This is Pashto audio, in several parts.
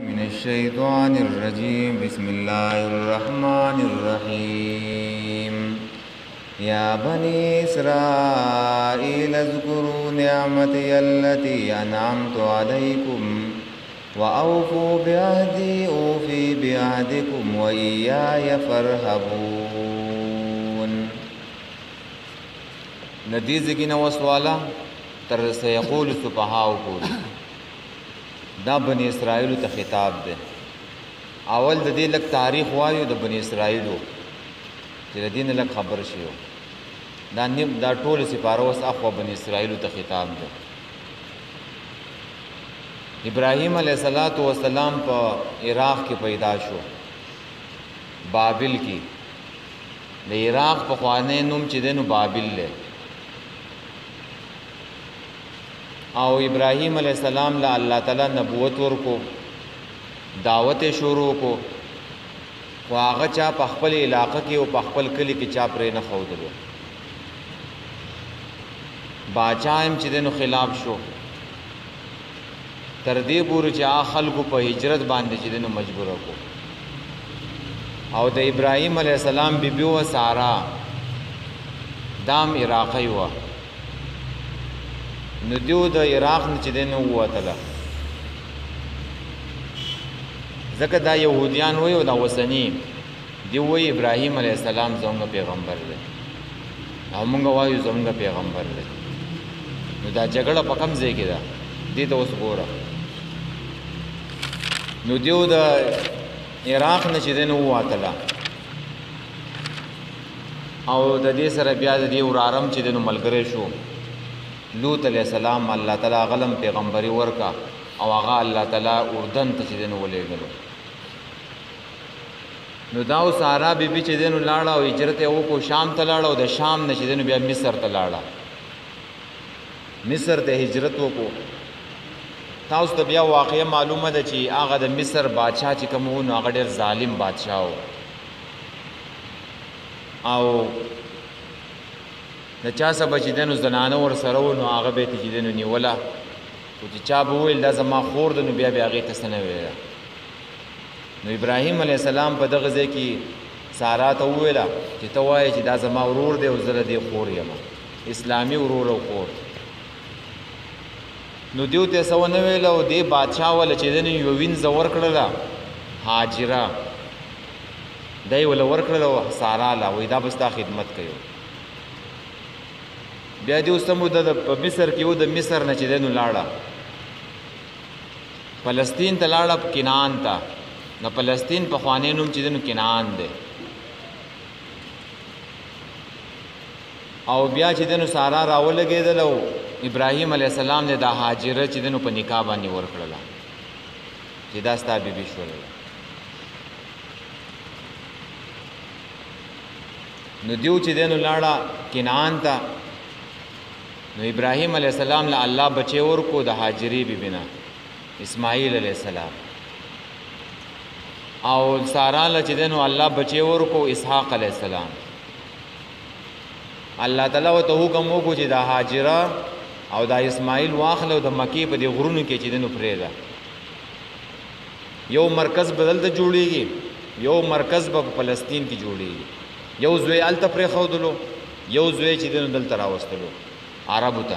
من الشيطان الرجيم بسم الله الرحمن الرحيم يا بني إسرائيل اذكروا نعمتي التي أنعمت عليكم وأوفوا بعهدي أوفي بعهدكم وإياي فارهبون. ندیز کی نوسوالا تر سيقول السفهاء پوری دا بنی اسرائیل ته خطاب ده. اول د دې لک تاریخ وایو د بنی اسرائیلو چې د دین لک خبر شي دا ټول سپاره وس اخو بنی اسرائیل ته خطاب ده. ابراهیم علیه السلام په عراق کې پیدا شو، بابل کې. د عراق په خوانه نوم چې دنو بابل له، او ابراهیم علیہ السلام لا اللہ تعالی نبوت ورکو، دعوت شروع کو، خو هغه چا په خپل علاقه کې او په خپل کلی کې چا پرې نه خودلو. باچا هم چې دنو خلاف شو، تر دې پورې چې خلکو په هجرت باندې چې دنو مجبور کو. او د ابراهیم علیہ السلام بیبي و سارا دام عراقی و، نو دیو د عراق نه چې دنه ووتله، ځکه دا یهودیان وایي او دا وسنی دی وایي ابراهیم علیه السلام زموږ پیغمبر دی او موږ وایو زموږ پیغمبر دی. نو دا جګړه په کوم ځای کې ده دې ته اوس ګوره. نو دیو د عراق نه چې دنه ووتله او د دې سره بیا د دې ورارم چې دنه ملګری شو لوط علیہ السلام. الله تعالی غلم پیغمبري ورکا او هغه الله تعالی اردن ته چې دنه ولېږلو. نو دا سارا بیبي چې دنه لاړه او هجرت یې وکړو، شام ته لاړه او د شام نه چې دنه بیا مصر ته لاړه، مصر ته هجرت وکړو. تاسو ته بیا واقعه معلومه ده چې هغه د مصر بادشاہ چې کوم و نو هغه ډېر ظالم بادشاہ و، او د چا سبا چې دنو زنانه ور سره و نو هغه به چې دنو نیوله، او چې چا به ویل دا زما خور ده نو بیا هغې ته څه نه ویله. نو ابراهیم علیه السلام په دغه ځای کې سارا ته وویله چې ته وایې چې دا زما ورور دی او زه د دې خور یم، اسلامي ورور او خور. نو دیو ته څه ونه ویله او دې بادشاه وله چې دنو یوه وینځه ورکړله هاجره، دی وله ورکړله سارا له، وایي دا به ستا خدمت کوي. بیا دې اوس موده په مصر کې و، د مصر نه چې دنو لاړه فلسطین ته لاړه، کنعان ته. نو فلسطین په خوانې نوم چې دنو کنعان دی. او بیا چې دنو سارا راولګېدل او ابراهیم علیه السلام نه دا هاجره چې دنو په نکاح باندې ورکړله چې دا ستا بیبي شوله. نو دیو چې دنو لاړه کنعان ته. نو ابراهیم علیہ السلام له الله بچی ورکو د هاجری بیبی نه، اسماعیل علیہ السلام. او سارا له چې دنو الله بچی ورکو اسحاق علیہ السلام. الله تعالی ورته حکم وکړو چې د هاجره او د اسماعیل واخله او د مکې په دې غرونو کې چې دنو پرېږده. یو مرکز بدل ته جوړیږي، یو مرکز به په فلسطین کې جوړیږي. یو زوی هلته پرېښودلو، یو زوی چې دنو دلته راوستلو عربو ته.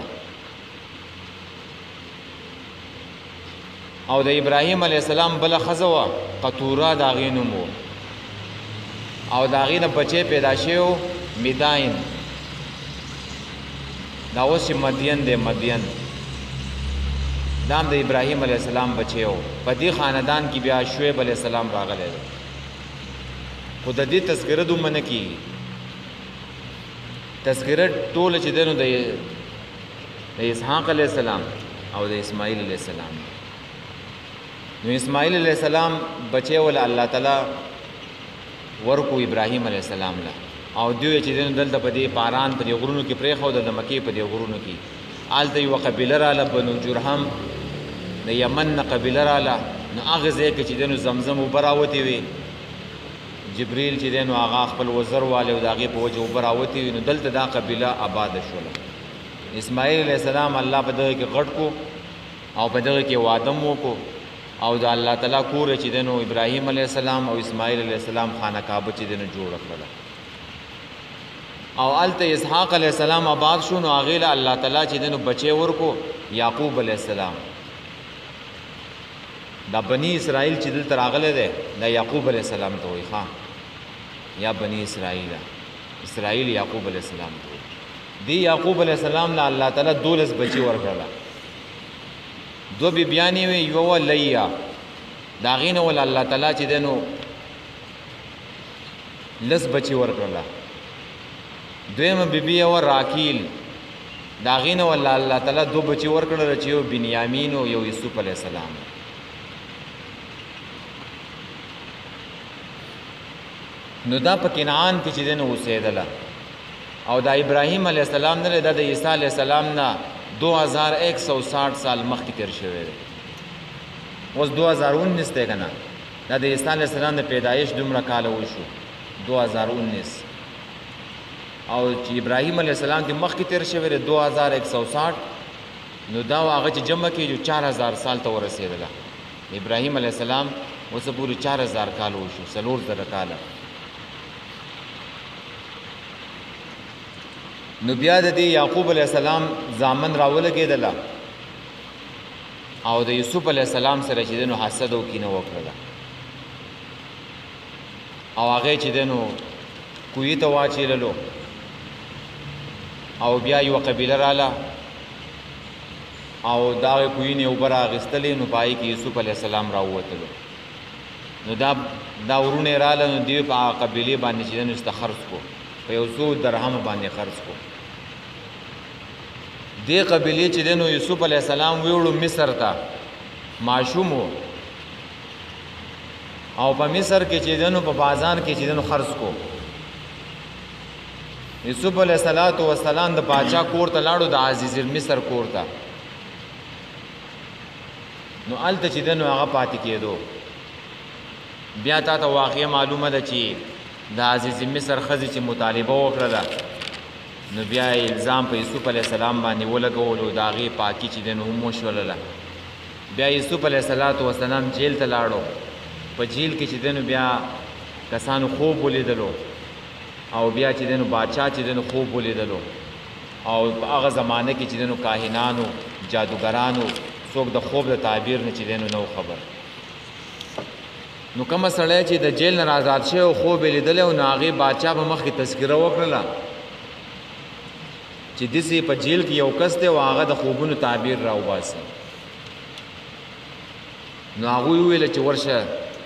او د ابراهیم علیه السلام بله ښځه وه قطوره، د هغې نوم و، او د هغې نه بچی پیدا شوی و میداین. دا اوس چې مدین دی، مدین دا هم د ابراهیم علیه السلام بچی و. په دې خاندان کې بیا شعیب علیه السلام راغلی دی، خو د دې تذکره دومره نه کېږي. تذکره ټوله چې دی نو د اسحاق علیه السلام او د اسماعیل علیه السلام. نو اسماعیل علیه السلام بچی وله الله تعالی ورکو ابراهیم علیه السلام له، او دوی چې دی نو دلته په دې پاران په دې غرونو کې پرېښوده، د مکې په دې غرونو کې. هلته یوه قبیله راله بنو جرهم، د یمن نه قبیله راله. نو هغه ځای کې چې دی نو زمزم اوبه راوتې وې، جبریل چې دی نو هغه خپل وزر والی او د هغې په وجه اوبه راوتې وې، نو دلته دا قبیله آباده شوله. اسماعیل علیه السلام الله په دغه کې غټ کو او په دغه کې وعده مو کو او د الله تعالی کور چې دنو ابراهیم علیه السلام او اسماعیل علیه السلام خانه کعبه چې دنو جوړ کړل او الته اسحاق علیه السلام آباد شو نو هغه له الله تعالی چې دنو بچي ورکو یعقوب علیه السلام دا بنی اسرائیل چې دلته راغله ده دا یعقوب علیه السلام ته وي ښا یا بنی اسرائیل اسرائیل یعقوب علیه السلام ته دی یعقوب علیه السلام له الله تعالی 12 بچي ورکړل دو بی بیانی وی یو لیا داغین ول الله تعالی چې دنو لس بچي ورکړل دویم بی بی او راکیل داغین ول الله تعالی دو بچي ورکړل چې یو بنیامین او یو یوسف علیه السلام نو دا په کنعان کې چې دنو اوسېدله او دا ابراهیم علیه السلام نه د عیسی علیه السلام نه 2160 سال مخکې تیر شوی دی اوس 2019 دی که نه دا د عیسی علیه السلام د پیدایش دومره کاله وشو 2019 او چې ابراهیم علیه السلام کې مخکې تیر شوی دی 2160 نو دا هغه چې جمع کېږي 4000 سال ته ورسېدله ابراهیم علیه السلام اوس پورې 4000 کال وشو 4000 کاله نو بیا د دې یعقوب علیه السلام زامن راولګېدله او د یوسف علیه السلام سره چې دنو حسد او کینه وکړله او هغه چې دنو کوی ته واچېللو او بیا یوه قبیله راله او د هغې کوی نه اوبه رااخېستلې نو په هغې کې یوسف علیه السلام راووتلو نو دا ورونه یې راله نو دوی په هغه قبیلې باندې چې دنو استه خرڅ کو په 100 درهم باندې خرڅ کو دې قبیلې چې دنو یوسف علیه السلام ویوړو مصر ته ماشوم او په مصر کې چې دنو په بازار کې چې دنو خرڅ کو یوسف علیه السلام د باچا کور ته لاړو د عزیز مصر کور ته نو الته چې دنو هغه پاتې کېدو بیا تا ته واقعه معلومه ده چې د عزیز مصر ښځې چې مطالبه وکړله نو بیا الزام په یوسف علیه السلام باندې ولګولو د هغې پاکي چې دی نو هم وشولله بیا یوسف علیه السلام جیل ته لاړو په جیل کې چې دی نو بیا کسانو خوب ولیدلو او بیا چې دی نو بادشاه چې دی نو خوب ولیدلو او په هغه زمانه کې چې دی نو کاهنانو جادوګرانو څوک د خوب د تعبیر نه چې دی نو خبر نو کومه سړی چې د جیل نه آزاد شوی او خوب یې لیدلی او نو هغې بادشاه په مخکې تذکره وکړله چې داسې په جیل کې یو کس دی او هغه د خوبونو تعبیر راوباسي نو هغوی وویله چې ورشه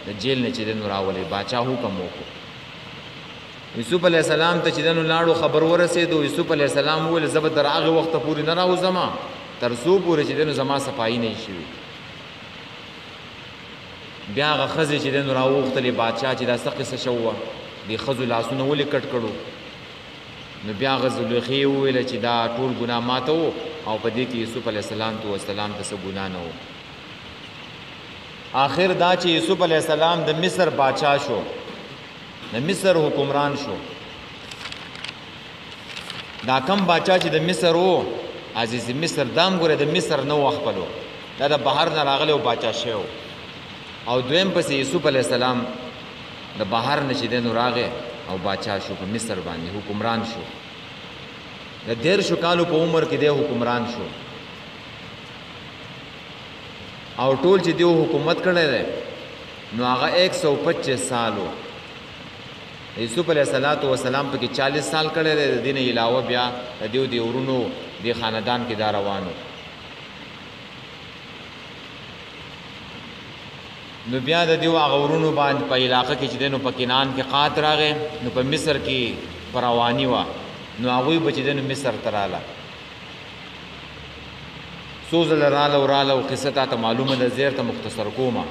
د جیل نه چې دی نو راولئ بادشاه حکم وکړو یوسف علیه السلام ته چې دی نو لاړو خبر ورسېدو یوسف علیه السلام وویل زه به تر هغې وخته پورې نه راوځمه تر څو پورې چې دی نو زما صفایي نه وي شوي بیا هغه ښځې چې دی نو راوغوښتلې بادشاه چې دا څه قصه شوه دې ښځو لاسونه ولې کټ کړو نو بیا هغه زلیخې وویله چې دا ټول ګناه ماته و او په دې کې یوسف علیه السلام ته څه ګناه نه و آخر دا چې یوسف علیه السلام د مصر بادشاه شو د مصر حکمران شو دا کم بادشاه چې د مصر و عزیز مصر دام ګوره د مصر نه و خپلو دا د بهر نه راغلی و بادشاه شوی او دویم پسې یوسف علیه السلام د بهر نه چې دی نو راغی او بادشاه شو په مصر باندې حکمران شو د 13 کالو په عمر کې دی حکمران شو او ټول چې دی حکومت کړی دی نو هغه 125 سالو یوسف علیه السلام پکې 40 سال کړی دی د دې نه علاوه بیا د دیو د ورونو د خاندان کې دا روانو نو بیا د دیو هغه ورونو باندې په علاقه کې چې دی نو په کنعان کې قحط راغی نو په مصر کې فراواني وه نو هغوی به چې دی نو مصر ته راله څو ځله راله او قصه تا ته معلومه ده زیر ته مختصر کومه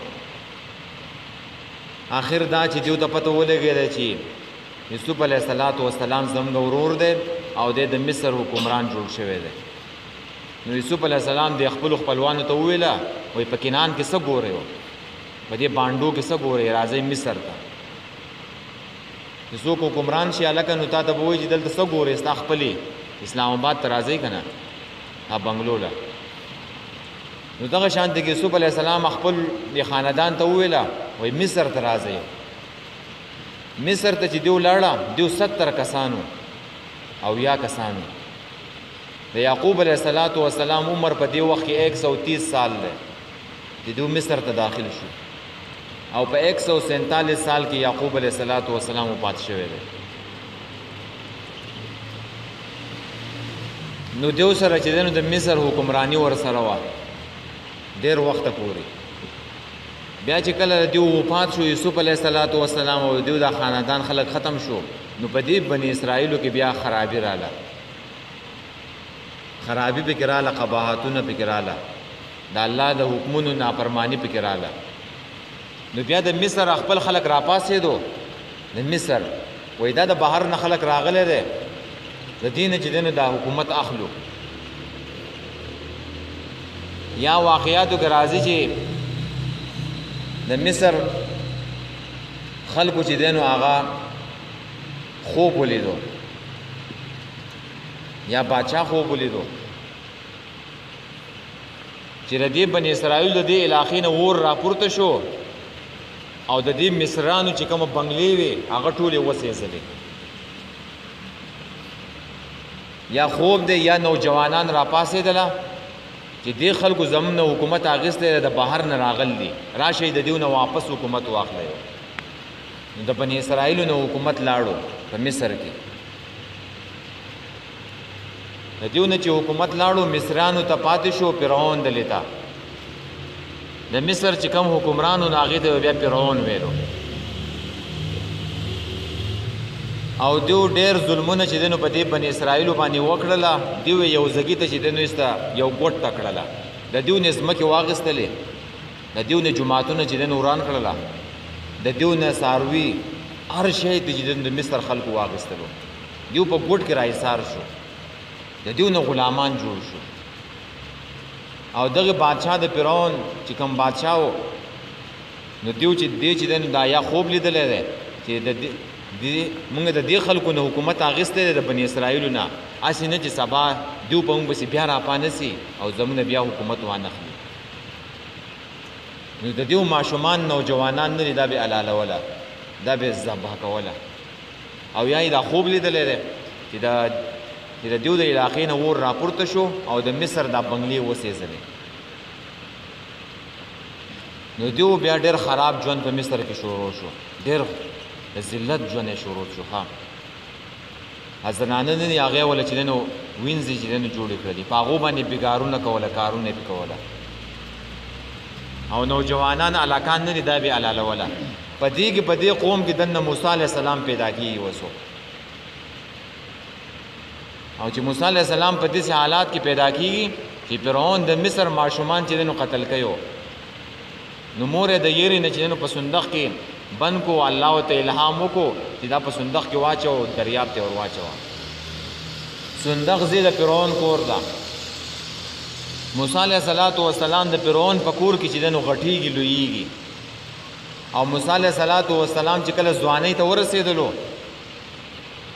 آخر دا چې دیو ته پته ولګېده چې یوسف علیه السلام زموږ ورور دی او دی د مصر حکمران جوړ شوی دی نو یوسف علیه السلام د خپلو خپلوانو ته وویله وایي په کنعان کې څه ګورئ په دې بانډو کې څه ګورئ راځئ مصر ته چې څوک حکمران شي هلکه نو تا ته به وایي چې دلته څه ګورئ ستا خپلې اسلام آباد ته راځئ که نه بنګلو له نو دغه شان د یوسف علی السلام خپل د خاندان ته ویلا وای مصر ته راځي مصر ته چې دیو لاړه دیو 70 کسانو او یا کسانو د یعقوب علیه السلام عمر په دی وخت کې 130 سال دی چې دیو مصر ته داخل شو او په 147 سال کې یعقوب علیه السلام وفات شوی دی نو دیو سره چې دنو د مصر حکمرانی ور سره وا ډیر وخت پورې بیا چې کله دیو وفات شو یوسف علیه السلام او دیو د خاندان خلک ختم شو نو په دې بنی اسرائیلو کې بیا خرابی رااله خرابی پکې رااله قباحتونه پکې رااله د الله د حکمونو نافرمانی پکې رااله نو بیا د مصر خپل خلک راپاسېدو د مصر وای دا د بهر نه خلک راغله ده د دین چې دنه د حکومت اخلو یا واقعیاتو کې راځي چې د مصر خلکو چې دنه آغا خوب ولیدو یا بادشاہ خوب ولیدو چې د دې بنی اسرائیل د دې علاقې نه ور راپورته شو او د دې مصرانو چې کوم بنگلې وي هغه ټولې وسېزلې یا خوب دی یا نوجوانان راپاسېدله چې دې خلکو زموږ حکومت اخیستی د بهر نه راغل دي راشئ د دې نه واپس حکومت واخلئ د بنی اسرائیلو نه حکومت لاړو په مصر کې د دې نه چې حکومت لاړو مصرانو ته پاتې شو فرعون دلته د مصر چې کوم حکمرانو هغې ته بیا فرعون ویلو او دیو ډېر ظلمونه چې دی نو په دې بني اسرائیلو باندې وکړله دیو یو ځګي ته چې دی نو ایسته یو ګوټ ته کړله د دیو نه ځمکې واخیستلې د دیو نه جوماتونه چې دی نو وران کړله د دیو نه څاروي هر شی ته چې دی د مصر خلکو واخیستلو دیو په ګوټ کې راایسار شو د دیو نه غلامان جوړ شو او دغه بادشاہ د فرعون چې کوم بادشاہ و نو دیو چې دی چې دی نو دا یا خوب لیدلی دی چې مونږ د دې خلکو نه حکومت اخیستی دی د بني اسرائیلو نه هسې نه چې سبا دیو په مونږ پسې بیا راپانسي او زمونږ بیا حکومت وانخلي نو د دیو ماشومان نوجوانان نه دي دا به حلالوله دا به ذبح کوله او یا یې دا خوب لیدلی دی چې د دیو د علاقې نه ور راپورته شو او د مصر دا بنګلې وسېزلې نو دیو بیا ډېر خراب ژوند په مصر کې شروع شو ډېر د ذلت ژوند یې شروع شو ښه زنانه نه دي هغې وله چې دی نو وینځې چې دی نو جوړې کړلې په هغو باندې بېګارونه کوله کارونه یې پې کوله او نوجوانان علاکان نه دي دا بې حلالوله په دې قوم کې دننه موسی علیه السلام پیدا کېږي وسو او چې موسی علیه السلام په داسې حالات کې پیدا کېږي چې فرعون د مصر ماشومان چې دی نو قتل کړو نو مور یې د یېرې نه چې دی نو په صندوق کې بند کو الله ورته الهام وکړو چې دا په صندوق کې واچو دریاب ته ور واچوه صندوق ځای د فرعون کور ده موسی علیه السلام د فرعون په کور کې چې دی نو غټېږي لویېږي او موسی علیه السلام چې کله ځوانۍ ته ورسېدلو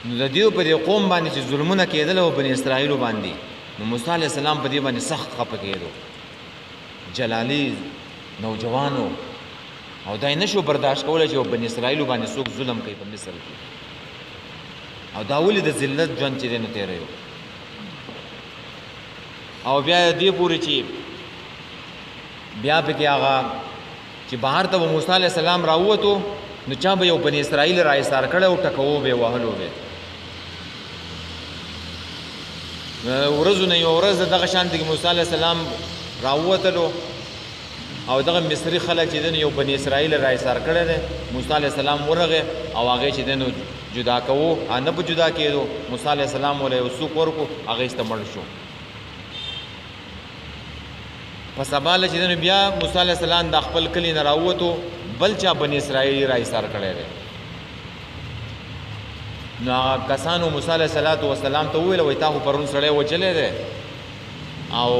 نو د دیو په دې قوم باندې چې ظلمونه کېدل او بني اسرائیلو باندې نو موسی علیه السلام په دې باندې سخت خفه کېدو جلالي نوجوانو او دا یې نشو برداشت کولی چې بني اسرائیلو باندې څوک ظلم کوي په مصر کې او دا ولې د ذلت ژوند چې دی نو تېروي او بیا دې پورې چې بیا پکې هغه چې بهر ته به موسی علیه السلام راووتو نو چا به یو بني اسرائیل را ایسار کړی او ټکوو به یې وهلو به ورځو نه یوه ورځ دغه شانته کې موسی علیه السلام راووتلو او دغه مصري خلک چې دی نو یو بني اسرائیل را ایسار کړی دی موسی علیه السلام ورغې او هغې چې دی نو جدا کوو نه په جدا کېدو موسی علیه السلام وله یو څوک ورکړو هغې ایسته مړ شو په سبا له چې دی نو بیا موسی علیه السلام د خپل کلي نه راووتو بل چا بني اسرائیل را ایسار کړی دی نو هغه کسانو موسی علیه السلام ته وویل وایي تا خو پرون سړی وچلی دی او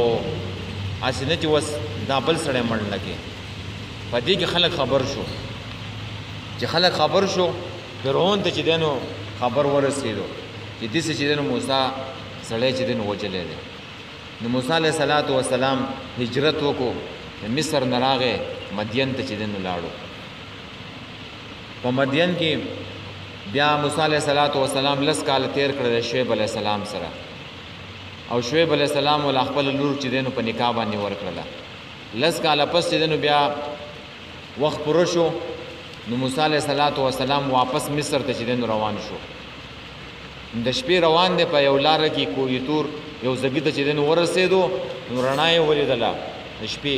هسې نه چې اوس دا بل سړی مړ نه کې په دې کې خلک خبر شو چې خلک خبر شو فرعون ته چې دی نو خبر ورسېدو چې داسې چې دی نو موسی سړی چې دی نو وچلی دی نو موسی علیه السلام هجرت وکړو د مصر نه راغی مدین ته چې دی نو لاړو په مدین کې بیا موسی علیه السلام 10 کاله تیر کړل د شعیب علیه السلام سره او شعیب علیه السلام ول خپل لور چې دی نو په نکاح باندې ورکړله 10 کاله پس چې دی نو بیا وخت پوره شو نو موسی علیه السلام واپس مصر ته چې دی نو روان شو د شپې روان دی په یو لاره کې کوی تور یو ځګي ته چې دی نو ورسېدو نو رڼا یې ولیدله د شپې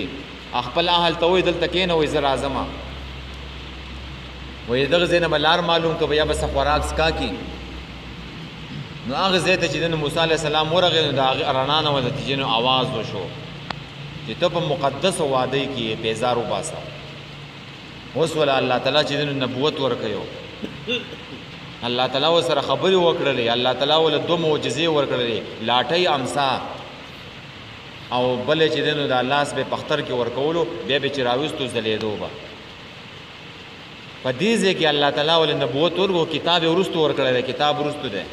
خپل اهل ته وایي دلته کښېنه وایي زه راځم وایي دغه ځای نه به لار معلوم که به یا به څه خوراک څښا کي نو هغه ځای ته چې دی نو موسی علیه السلام ورغی نو د هغې رڼا نه نتیجې نو اواز وشو چې ته په مقدسو وادۍ کې یې بیزار وباسه اوس وله الله تعالی چې دی نو نبوت ورکوي الله تعالی ورسره خبرې وکړلې الله تعالی ول 2 معجزې ورکړلې لاټۍ امسا او بلې چې دی نو د لاس به پختر کې ورکولو بیا به چې راویستو ځلېدو به په دې ځای کې الله تعالی ول نبوت ورکړو کتاب یې وروستو ورکړی دی کتاب وروستو دی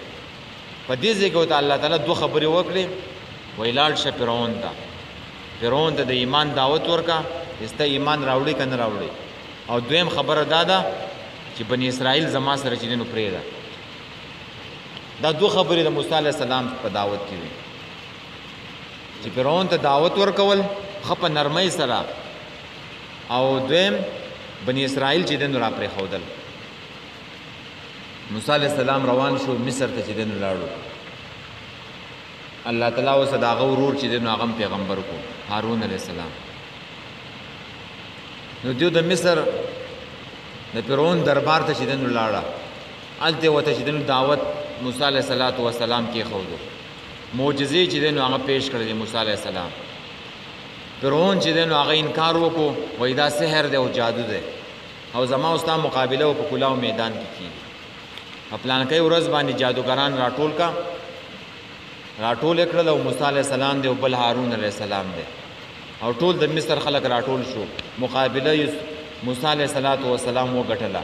په دې ځای کې ورته الله تعالی 2 خبرې وکړې وایي لاړ شه فرعون ته د ایمان دعوت ورکه ستا ایمان راوړي که نه راوړي او دویم خبره دا ده چې بني اسرائیل زما سره چې دی نو پرېږده دا 2 خبرې د موسی علیه السلام په دعوت کې وي چې فرعون ته دعوت ورکول ښه په نرمۍ سره او دویم بني اسرائیل چې دی نو را پرېښودل موسی علیه السلام روان شو مصر ته چې دی نو لاړو الله تعالی اوس د هغه ورور چې دی نو هغه پیغمبر کو هارون علیه السلام نو دیو د مصر د فرعون دربار ته چې دی نو لاړه هلته یې ورته چې دی نو دعوت موسی علیه السلام کېښودو معجزې چې دی نو هغه پیش کړی موسی علیه السلام فرعون چې دی نو هغه انکار وکړو وایي دا سحر دی او جادو دی او زما او ستا مقابله و په کلاو میدان کې کېږي په پلانکۍ ورځ باندې جادوګران راټول یې کړل او موسی علیه السلام دی او بل هارون علیه السلام دی او ټول د مصر خلک راټول شو مقابله یې موسی علیه السلام وګټله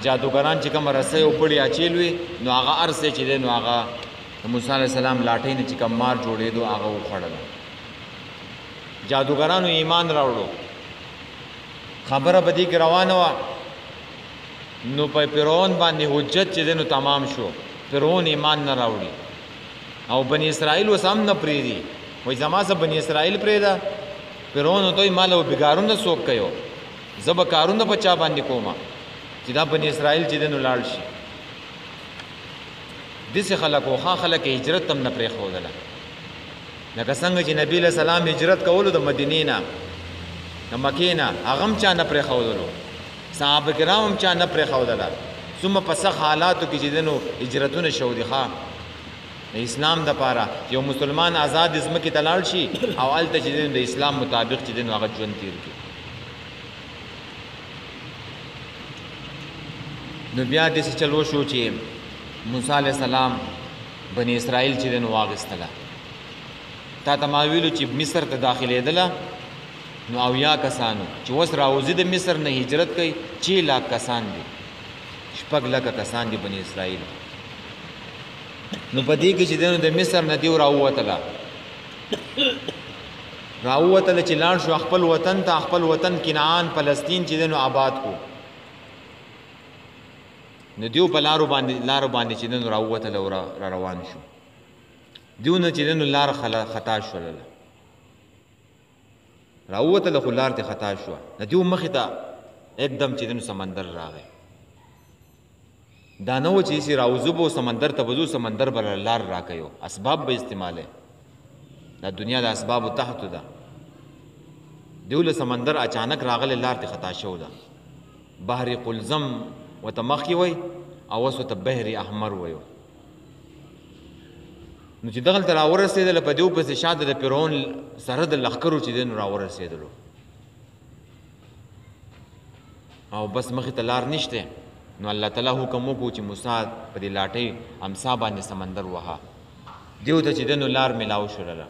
جادوګران چې کومه رسۍ او پړي اچیل وي نو هغه هر څه چې دی نو هغه د موسی علیه السلام لاټۍ نه چې کوم مار جوړېدو هغه وخوړله جادوګرانو ایمان راوړو خبره په دې کې روانه وه نو په فرعون باندې حجت چې دی نو تمام شو فرعون ایمان نه راوړي او بني اسرائیل اوس هم نه پرېږدي وایي زما څه بني اسرائیل پرېږده فرعون ورته وایي ما له بېګارونه څوک کوي زه به کارونه په چا باندې کوم چې دا بني اسرائیل چې دی نو لاړ شي داسې خلک و ښه خلک هجرت هم نه پرېښودله لکه څنګه چې نبي علیه السلام هجرت کولو د مدینې نه د مکې نه هغه هم چا نه پرېښودلو صحابه کرام هم چا نه پرېښودله څومره په سخت حالاتو کې چې دی نو هجرتونه شو دي ښه د اسلام دپاره یو مسلمان آزاد ځمکې ته لاړ شي او هلته چې دی نو د اسلام مطابق چې دی نو هغه ژوند تیر کړي نو بیا داسې چل وشو چې موسی علیه السلام بني اسرائیل چې دی نو واخیستله تا ته ما ویلو چې مصر ته داخلېدله نو 80 کسانو چې اوس راوځي د مصر نه هجرت کوي 6 لاک کسان دي 6 لکه کسان دي بني اسرائیل نو په دې کې چې دی نو د مصر نه دیو راووتله چې لاړ شو خپل وطن کنعان فلسطین چې دی نو آباد کو نو دیو په لارو باندې چې دی نو راووتله او را روان شو دیو نه چې دی نو لار خطا شولله راووتله خو لار ته خطا شوه د دیو مخې ته एकदम چې دی نو سمندر راغی دا نه و چې یې راوځو به سمندر ته وځو سمندر به لار راکوي اسباب به استعمالی دا دنیا د اسبابو تحت ده دیو له سمندر اچانک راغلی لار ته خطا شو ده بحر قلزم ورته مخکې وی او اوس ورته بحر احمر ویو نو چې دغلته راورسېدله په دیو پسې شاته د فرعون سره د لښکرو چې دی نو راورسېدلو او بس مخې ته لار نشته نو الله تعالی حکم وکړو چې موسی په دې لاټۍ امسا باندې سمندر وها دیو ته چې دی نو لار میلاو شولله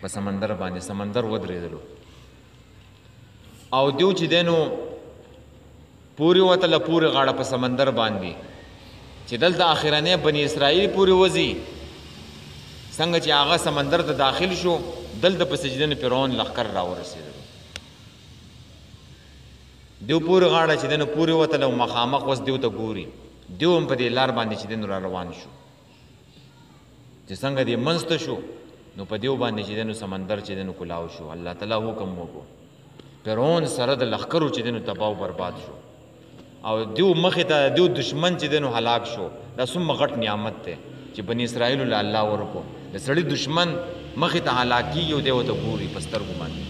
په سمندر باندې سمندر ودرېدلو او دیو چې دی نو پورې وتله پورې غاړه په سمندر باندې چې دلته اخرنی بني اسرائیل پورې وځي څنګه چې هغه سمندر ته داخل شو دلته په سجده نه فرعون لښکر راورسېدل دیو پورې غاړه چې دنه پورې وتله مخامخ وس دیو ته ګوري دیو هم په دې لار باندې چې دنه را روان شو چې څنګه دې منځ ته شو نو په دیو باندې چې دنه سمندر چې دنه کلاو شو الله تعالی حکم وکړو فرعون سره د لښکرو چې دنه تباہ او برباد شو او دیو مخې ته دیو دشمن چې دنه هلاک شو دا څومره غټ نعمت دی چې بنی اسرائیل له الله ورکو د سړي دشمن مخې ته هلاکیږي او دیو ته ګوري په سترګو باندې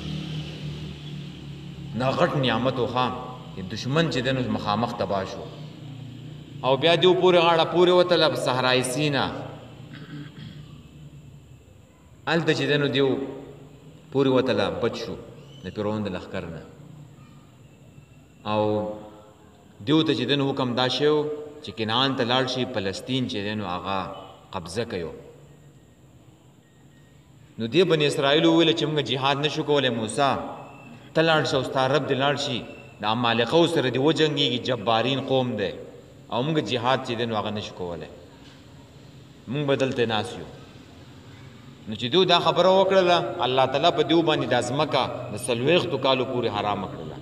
دا غټ نعمت وخا دشمن چې دنه مخامخ تباہ شو او بیا دیو پورې غاړه پورې وتله په صحرای سینا هلته چې دنه دیو پورې وتله بچ شو د فرعون د لښکر نه او دیو ته چې دنه حکم دا شو چې کنعان ته لاړ شي فلسطین چې دنه هغه قبضه کوي نو دی بنی اسرائیل ویل چې موږ جهاد نشو کولی موسی ته لاړ شه او ستا رب دې لاړ شي د عمالقو سره دې وجنګېږي جبارین قوم دی او موږ جهاد چې دی نو هغه نشو کولی موږ به دلته ناست یو نو چې دیو دا خبره وکړله الله تعالی په دیو باندې دا ځمکه د 40 کالو پورې حرامه کړله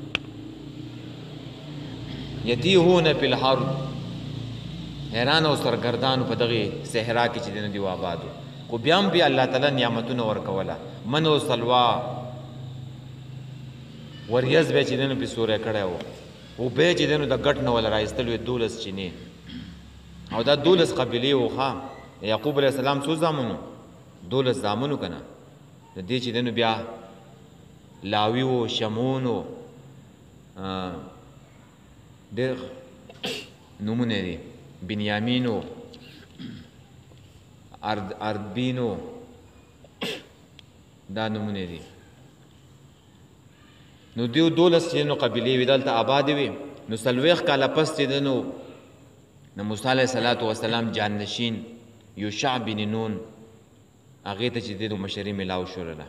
یتیهون فی الحرب حیران او سرګردانو په دغې صحرا کې چې دی نو دیو آبادو خو بیا هم بیا الله تعالی نعمتونه ورکوله من او سلوا وریځ به چې دی نو پې سوری کړی و اوبه چې دی نو د ګټ نه وله رایستل وې 12 چینې او دا 12 قبیلې و ښه یعقوب علیه السلام څو زامنو 12 زامنو که نه د دې چې دی نو بیا لاوي و شمون و ډېر نومونه دي بنیامین و اردبین و دا نومونه دي نو دیو 12 چې نو قبیلې وې دلته آبادې وې نو 40 کاله پس چې دی نو د موسی علیه السلام جانشین یوشع بن نون هغې ته چې دی نو مشري میلاو شولله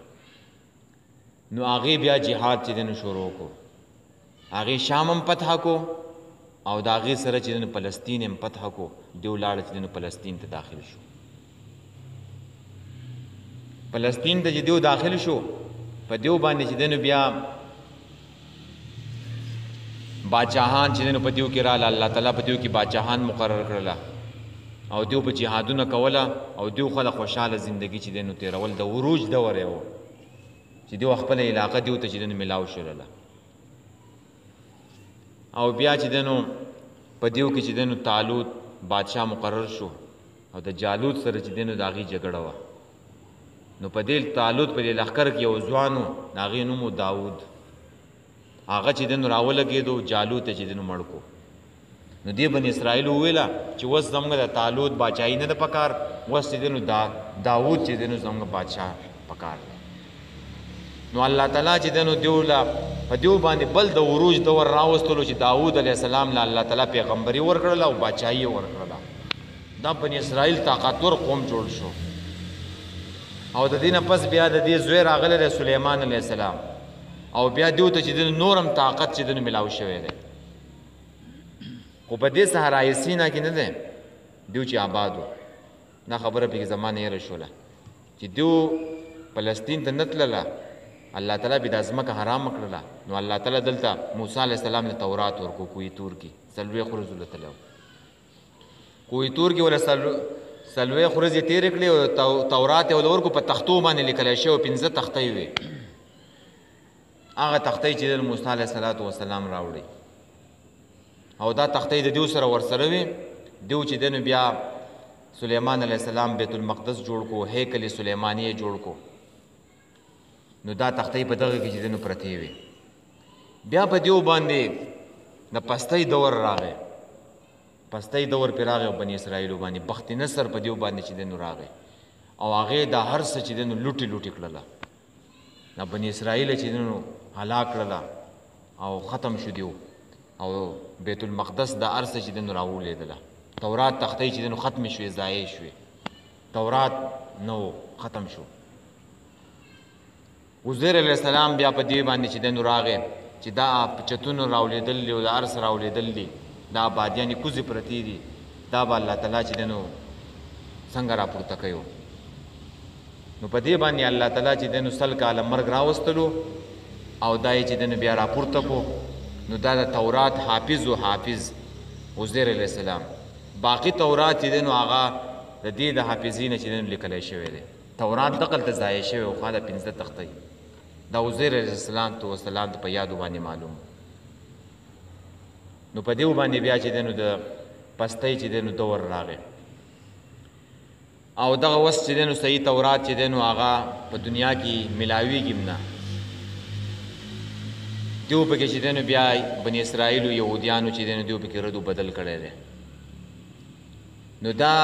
نو هغې بیا جهاد چې دی نو شروع کړو هغې شام هم فتح کو او د هغې سره چې دی نو فلسطین هم فتح کو دیو لاړه چې دی نو فلسطین ته داخل شو فلسطین ته چې دیو داخل شو په دیو باندې چې دی نو بیا باچاهان چې دی نو په دیو کې راله الله تعالی په دیو کې باچاهان مقرر کړله او دیو په جهادونه کوله او دیو خو د خوشحاله زندگی چې دی نو تېرول د عروج دور یې و چې دیو خپله علاقه دیو ته چې دی نو میلاو شولله او بیا چې دی نو په دیو کې چې دی نو طالوت بادشاه مقرر شو او د جالوت سره چې دی نو د هغې جګړه وه نو په دې طالوت په دې لښکر کې یو ځوان و د هغې نوم و داود هغه چې دی نو راولګېدو جالوت ته چې دی نو مړ کو نو دې بني اسرائیل وویله چې اوس زموږ د طالوت باچایي نه ده پکار اوس چې دی نو داود چې دی نو زموږ بادشاه پکار دی نو الله تعالی چې دی نو دیو له په دیو باندې بل د عروج دور راوستلو چې داود علیه السلام له الله تعالی پیغمبري ورکړله او باچایي یې ورکړله دا بني اسرائیل طاقتور قوم جوړ شو او د دې نه پس بیا د دې زوی راغلی دی سلیمان علیه السلام او بیا دیو ته چې دی نور هم طاقت چې دی نو میلاو شوی دی خو په دې صحرای سینا کې نه دی دیو چې آباد و دا خبره پکې زما نه یېره شوله چې دیو فلسطین ته نه تلله الله تعالی بیا دا ځمکه حرامه کړله نو الله تعالی دلته موسی علیه السلام له تورات ورکو کوی تور کې 40 ورځو له تللی و کوی تور کې وله 40 ورځې تېرې کړې او تورات یې ورله ورکو په تختو باندې لیکلی شوی 15 تختۍ وې هغه تختۍ چې دی موسی علیه السلام راوړی او دا تختۍ د دیو سره ورسره وې دیو چې دی نو بیا سلیمان علیه السلام بیت المقدس جوړ کو هیکل سلیمانی یې جوړ کو نو دا تختۍ په دغه کې چې دی نو پرتې وې بیا په دیو باندې د پستۍ دور راغی پستۍ دور پرې راغی او بني اسرائیلو باندې بخت نصر په دیو باندې چې دی نو راغی او هغې دا هر څه چې دی نو لوټې لوټې کړله دا بني اسرائیل چې دی نو هلاک کړله او ختم شو دیو او بیت المقدس دا هر څه چې دی نو راولیدله تورات تختۍ چې دی نو ختمې شوې ضایع شوې تورات نو ختم شو عزیر علیه السلام بیا په دې باندې چې دی نو راغی چې دا چتونه راولیدل دي او دا هر څه راولیدل دي دا آبادیانې کوزې پرتې دي دا به الله تعالی چې دی نو څنګه راپورته کوي نو په دې باندې الله تعالی چې دنو سل کاله مرګ راوستلو او دای چې دنو بیا راپورته کو نو دا د تورات حافظ او حافظ عزیر علیہ السلام باقی تورات چې دنو هغه د دې د حافظین چې دنو لیکل شوی دی تورات دقل ته ځای شوی او خاله 15 تختې دا عزیر علیہ السلام تو والسلام په یاد باندې معلوم نو په دې باندې بیا چې دنو د پستۍ چې دنو دور راغی او دغه وس چې دنو صحیح تورات چې دنو هغه په دنیا کې ملاویږي نه دیو پکې چې دنو بیا بنی اسرائیل او يهوديانو چې دنو دیو پکې ردو بدل کړي دي نو دا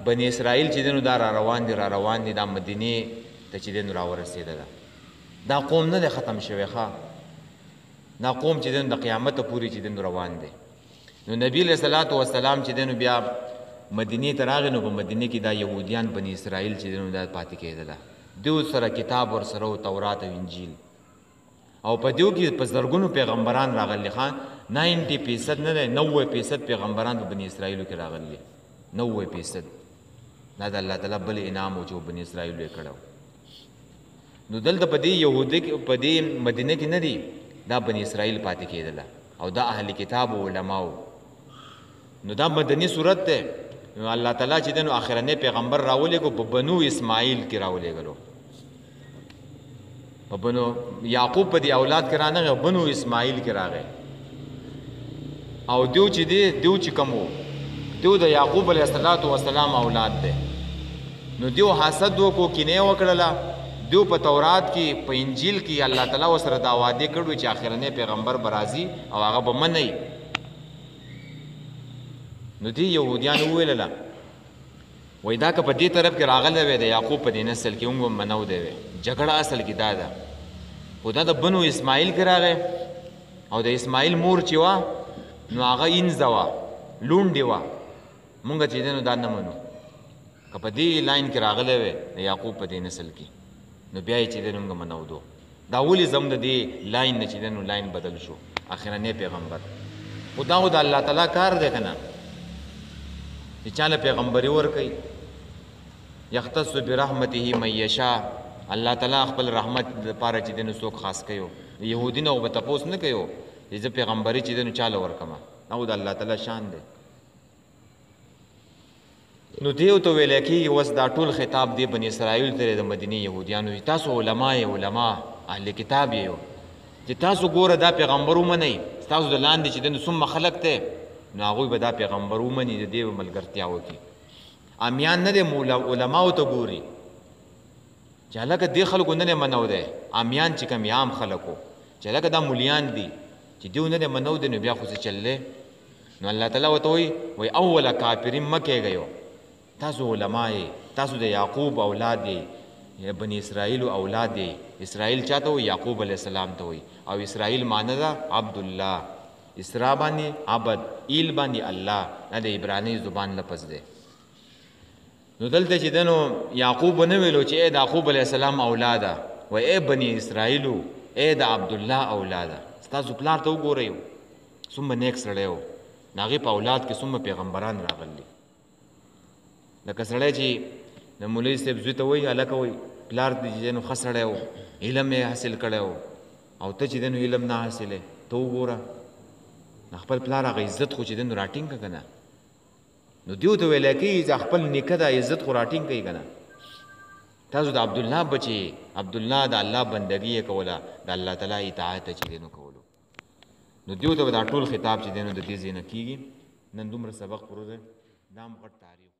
بنی اسرائیل چې دنو دا را روان دي د مدینه ته چې دنو را ورسېدل دا قوم نه ختم شوی ښا دا قوم چې دنو د قیامت پورې چې دنو روان دي نو نبی له صلوات و سلام چې دنو بیا مدینه ته راغی نو په مدینه کې دا يهوديان بنی اسرائیل چې دنو دا پاتې کېدل دیو سره کتاب ور سره تورات او انجیل او په دیو کې په زرګونو پیغمبران راغلي خان 90% نه 90% پیغمبران په بنی اسرائیل کې راغلي 90% دا د الله تعالی بل انعام او چې بنی اسرائیل یې کړو نو دلته په دې يهودي په دې مدینه کې نه دي دا بنی اسرائیل پاتې کېدل او دا اهل کتاب او علماو نو دا مدني صورت ده نو الله تعالی چې دنو اخرنه پیغمبر راولېګو په بنو اسماعیل کې راولېګلو په بنو یعقوب په دی اولاد کې رانغه بنو اسماعیل کې راغی او دیو چې کومو دیو د یعقوب علیه السلام اولاد ده نو دیو حسد وکړو کینه وکړله دیو په تورات کې په انجیل کې الله تعالی وسره دا وعده کړو چې اخرنه پیغمبر برازي او هغه به منئ نو دی يهوديان ویلله وای دا که په دې طرف کې راغله وې د یعقوب په دې نسل کې موږ منو دی جګړه اصل کې دا ده خدا د بنو اسماعیل کې راغی او د اسماعیل مور چې وا نو هغه انزوا لونډي وا مونږ چې دنو دا نه منو که په دې لاین کې راغله وې د یعقوب په دې نسل کې نو بیا چې دنو موږ منو دو دا ولې زم د دې لاین نه چې دنو لاین بدل شو اخرنه پیغمبر خدا د الله تعالی کار دی کنه چې چاله پیغمبري ور کوي یختص برحمته من یشاء الله تعالی خپل رحمت لپاره چې دنو څوک خاص کوي يهودي نو به تاسو نه کوي چې پیغمبري چې دنو چاله ور کما او د الله تعالی شان دی نو دیو ته ویل کی وس دا ټول خطاب دی بنی اسرائیل ته د مدینه يهوديانو تاسو علما اهل کتاب یو چې تاسو ګوره دا پیغمبر ومنئ تاسو د لاندې چې دنو ثم خلق ته نو هغه به دا پیغمبر ومني د دې ملګرتیا وکي امیان نه د علماء ته ګوري چې هلکه دې خلکو نه منو دی امیان چې کوم عام خلکو چې هلکه دا مولیان دي چې دیو نه منو دی نو بیا خو څه چللی نو الله تعالی ورته وایي اوله کافرین مه کېږئ تاسو علما یې تاسو د یعقوب اولاد یې بني اسرائیل اولاد یې اسرائیل چاته وایي یعقوب علیه السلام ته وایي او اسرائیل معنی ده عبدالله اسرا باندې عبد ایل باندې الله دا د عبرانی زبان لفظ دی نو دلته چې دنو یعقوب نه ویلو چې اے د یعقوب علیه السلام اولاده و اے بني اسرائیل اے د عبد الله اولاده تاسو پلار ته وګورئ څومره نیک سړی و د هغې په اولاد کې څومره پیغمبران راغلي لکه سړی چې د مولوي صاحب زوی ته وایي هلکه وایي پلار دې چې نو ښه سړی و علم یې حاصل کړی و او ته چې دی نو علم نه حاصلې ته وګوره خپل پلار هغه عزت خو چې دی نو راټینګ که که نه نو دیو ته ویلی کېږي چې خپل نیکه د عزت خو راټینګ کوي که نه تاسو د عبدالله بچې عبدالله د الله بندګي یې کوله د الله تعالی اطاعت چې دی نو کولو نو دیو ته به دا ټول خطاب چې دی نو د دې ځای نه کېږي نن دومره سبق پروه دی دا هم غټ تاریخ